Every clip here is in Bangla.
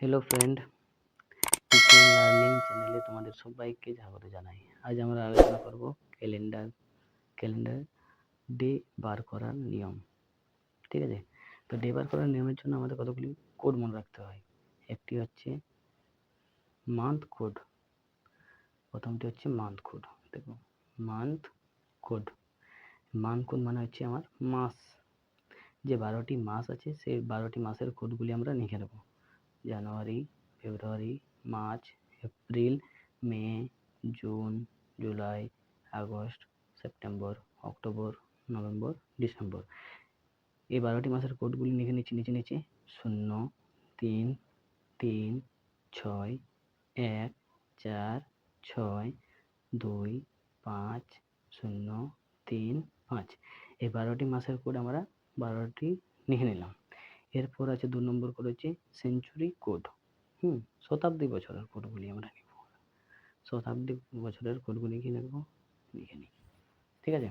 হ্যালো ফ্রেন্ড, ইকেএন লার্নিং চ্যানেলে তোমাদের সবাইকে স্বাগত জানাই। আজ আমরা আলোচনা করব ক্যালেন্ডার ডে বার করার নিয়ম। ঠিক আছে, তো ডে বার করার নিয়মের জন্য আমাদের কতগুলি কোড মনে রাখতে হয়। একটি হচ্ছে মান্থ কোড, প্রথমটি হচ্ছে মান্থ কোড। দেখো, মান্থ কোড মানে হচ্ছে আমার মাস, যে 12টি মাস আছে সেই 12টি মাসের কোডগুলি আমরা লিখে নেব। January, February, March, April, May, June, July, August, September, October, November, December. এই 12টি মাসের কোডগুলি লিখে নিচ্ছি নিচে 0, 3, 3, 6, 1, 4, 6, 2, 5, 0, 3, 5। এই 12টি মাসের কোড আমরা 12টি লিখে নিলাম। এরপর আছে 2 নম্বর কোড হচ্ছে সেঞ্চুরি কোড। শতাব্দী বছরের কোডগুলি আমরা লিখব। শতাব্দী বছরের কোডগুলি কি লিখব, লিখে নিই। ঠিক আছে,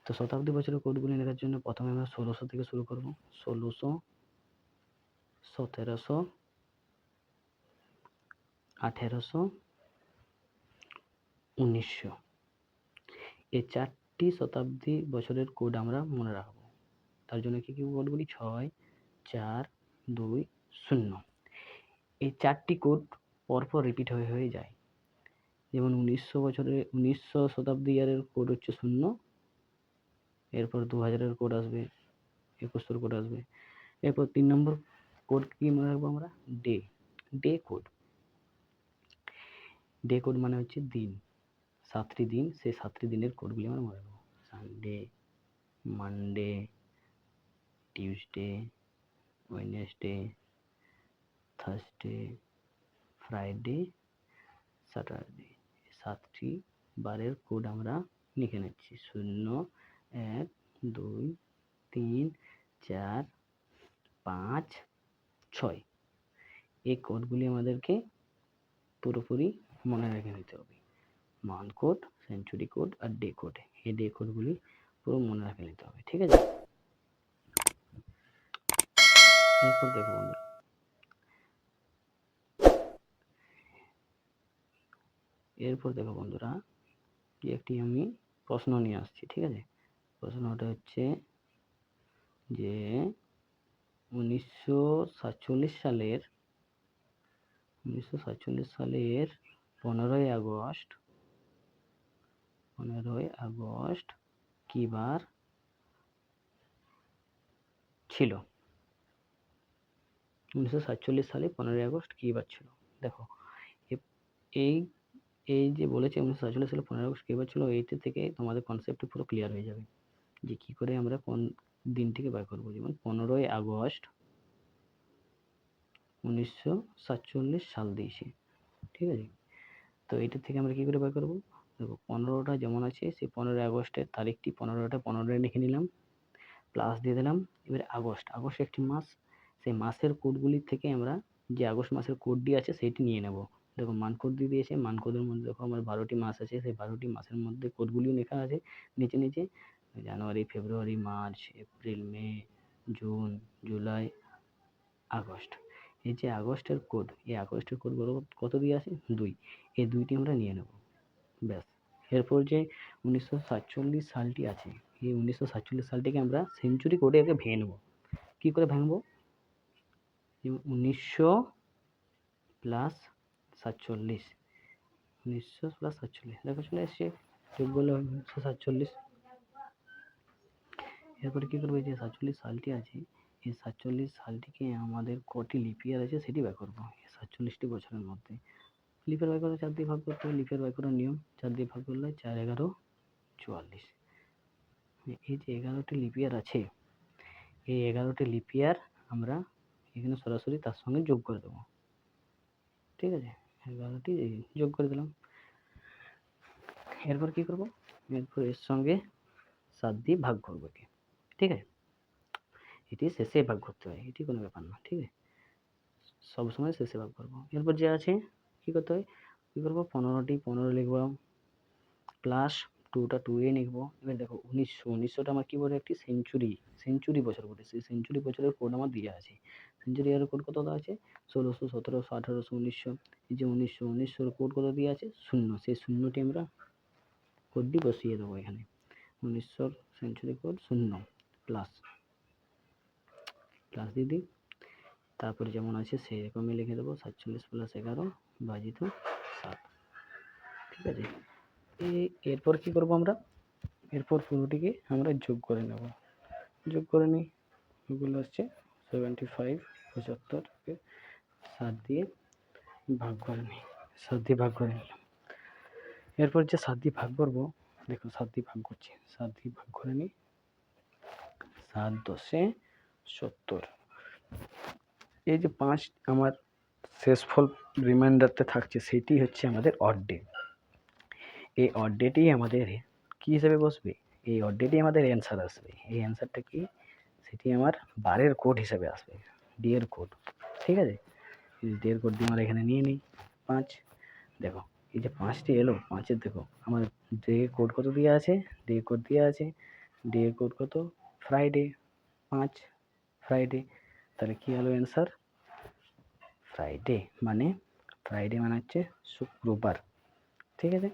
তো শতাব্দী বছরের কোডগুলি লেখার জন্য প্রথমে আমরা 1600 থেকে শুরু করব। 1600, 1700, 1800, 1900। এই 4টি শতাব্দী বছরের কোড আমরা মনে রাখব। তার জন্য কি কোডগুলি 6, 4, 2, 0। এই 4টি কোড পরপর রিপিট হয়ে যায়। যেমন 1900 শতাব্দী ইয়ারের কোড হচ্ছে 0, এরপর 2000-এর কোড আসবে, 2100-এর কোড আসবে। এরপর 3 নম্বর কোড কি মনে রাখবো আমরা, ডে কোড। ডে কোড মানে হচ্ছে দিন, 7টি দিন, সেই 7টি দিনের কোডগুলি আমরা মনে রাখবো। Sunday, Monday, Tuesday, Wednesday, Thursday, Friday, Saturday. 7টি বারের কোড আমরা লিখে নিচ্ছি। 0, 1, 2, 3, 4, 5, 6। এই কোডগুলি আমাদেরকে পুরোপুরি মনে রেখে নিতে হবে। মান্থ কোড, সেঞ্চুরি কোড আর ডে কোড। এই ডে কোডগুলি পুরো মনে রেখে নিতে হবে। ঠিক আছে, এরপর দেখো বন্ধুরা, যে একটি আমি প্রশ্ন নিয়ে আসছি। ঠিক আছে, প্রশ্নটা হচ্ছে যে 1947 সালের 15ই আগস্ট কি বার ছিল? 1947 সালে 15ই আগস্ট কি বার ছিল? দেখো, এই এই যে বলেছে 1947 সালে 15ই আগস্ট কি বার ছিল, এইটা থেকে তোমাদের কনসেপ্ট পুরো ক্লিয়ার হয়ে যাবে যে কি করে আমরা কোন দিনটিকে বার করবো। যেমন 15ই আগস্ট 1947 সাল দিয়েছে। ঠিক আছে, তো এটা থেকে আমরা কি করে বার করবো? দেখো, 15টা যেমন আছে, সেই 15ই আগস্টের তারিখটি 15টা লিখে নিলাম, প্লাস দিয়ে দিলাম। এবারে আগস্ট একটি মাস, সেই মাসের কোডগুলি থেকে আমরা যে আগস্ট মাসের কোডটি আছে সেইটি নিয়ে নেব। দেখো, মান কোড দিয়ে দিয়েছে, মান কোডের মধ্যে দেখো আমার 12টি মাস আছে, সেই 12টি মাসের মধ্যে কোডগুলিও লেখা আছে নিচে জানুয়ারি, February, March, April, May, June, July, August. এই যে আগস্টের কোড, এই আগস্টের কোডগুলো কত দিয়ে আছে? 2। এই 2টি আমরা নিয়ে নেব, ব্যাস। এরপর যে 1947 সালটি আছে, এই 1947 সালটিকে আমরা সেঞ্চুরি কোডে একে ভেঙে নেব। কী করে ভাঙবো? 1900 প্লাস 47, 1900 প্লাস 47, দেখো চলে এসছে, যোগ করলে 1947। এরপরে কী করবো? যে 47 সালটি আছে, এই 47 সালটিকে আমাদের কটি লিপ ইয়ার আছে সেটি বের করবো। 47টি বছরের মধ্যে লিপের বাই করে 4 দিয়ে ভাগ করতে হবে। লিপের বাই করার নিয়ম, 4 দিয়ে ভাগ করলে 4, 11, 44। এই যে 11টি লিপ ইয়ার আছে, এই 11টি লিপ ইয়ার আমরা এখানে সরাসরি তার সঙ্গে যোগ করে দেবো। ঠিক আছে, 11টি যোগ করে দিলাম। এরপর কি করব? এরপর এর সঙ্গে 7 দিয়ে ভাগ করবো একে। ঠিক আছে, এটি শেষে ভাগ করতে হয়, এটি কোনো ব্যাপার না। ঠিক আছে, সবসময় শেষে ভাগ করবো। এরপর যে আছে কি করতে হয়, কি করবো? 15টি 15 লিখবো, প্লাস 2টা 2 লিখবো। এবার দেখো, 1900টা আমার কি বলে? একটি সেঞ্চুরি বছর বলে, সেই সেঞ্চুরি বছরের কোড আমার দিয়ে আছে। সেঞ্চুরি ইয়ারের কোড কত দেওয়া আছে? 1600, 1700, 1800, 1900। এই যে 1900 কোড কত দিয়ে আছে? 0। সেই শূন্যটি আমরা কোডটি বসিয়ে দেবো এখানে। 1900 সেঞ্চুরি কোড 0 প্লাস দিয়ে দিই। তারপরে যেমন আছে সেরকমই লিখে দেবো 47 + 11 / 7। ঠিক আছে, এরপর কি করব আমরা? এরপর পুরোটিকে আমরা যোগ করে নেব। যোগ করে নিই, এগুলো হচ্ছে 75 75কে 7 দিয়ে ভাগ করে নিই। 7 দিয়ে ভাগ করে নিলাম। এরপর যে 7 দিয়ে ভাগ করব, দেখো 7 দিয়ে ভাগ করছি, 7 দিয়ে ভাগ করে নিই। 7 × 10 = 70। এই যে 5 আমার শেষ ফল রিমাইন্ডারটা থাকছে, সেটি হচ্ছে আমাদের অড ডে। এই অড ডেটি আমাদের কি হিসেবে বসবে? এই অড ডেটি আমাদের অ্যান্সার আসবে। এই অ্যান্সারটা কি? সেটি আমার বারের কোড হিসেবে আসবে, ডি এর কোড। ঠিক আছে, ডি এর কোড দিয়ে আমরা এখানে নিয়ে নিই 5। দেখো এই যে 5টি এলো, 5-এর দেখো আমার ডে কোড কত দেওয়া আছে? ডে কোড দেওয়া আছে, ডে কোড কত? Friday 5 Friday. তাহলে কি হলো অ্যান্সার? ফ্রাইডে মানে হচ্ছে শুক্রবার। ঠিক আছে,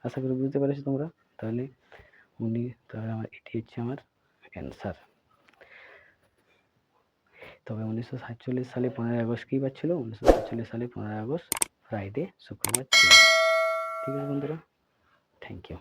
আশা করি বুঝতে পেরেছো তোমরা। তাহলে আমার এটি হচ্ছে আমার অ্যান্সার। তবে 1947 সালে 15ই আগস্ট কী বার ছিল? 1947 সালে 15ই আগস্ট ফ্রাইডে, শুক্রবার ছিল। ঠিক আছে বন্ধুরা, থ্যাংক ইউ।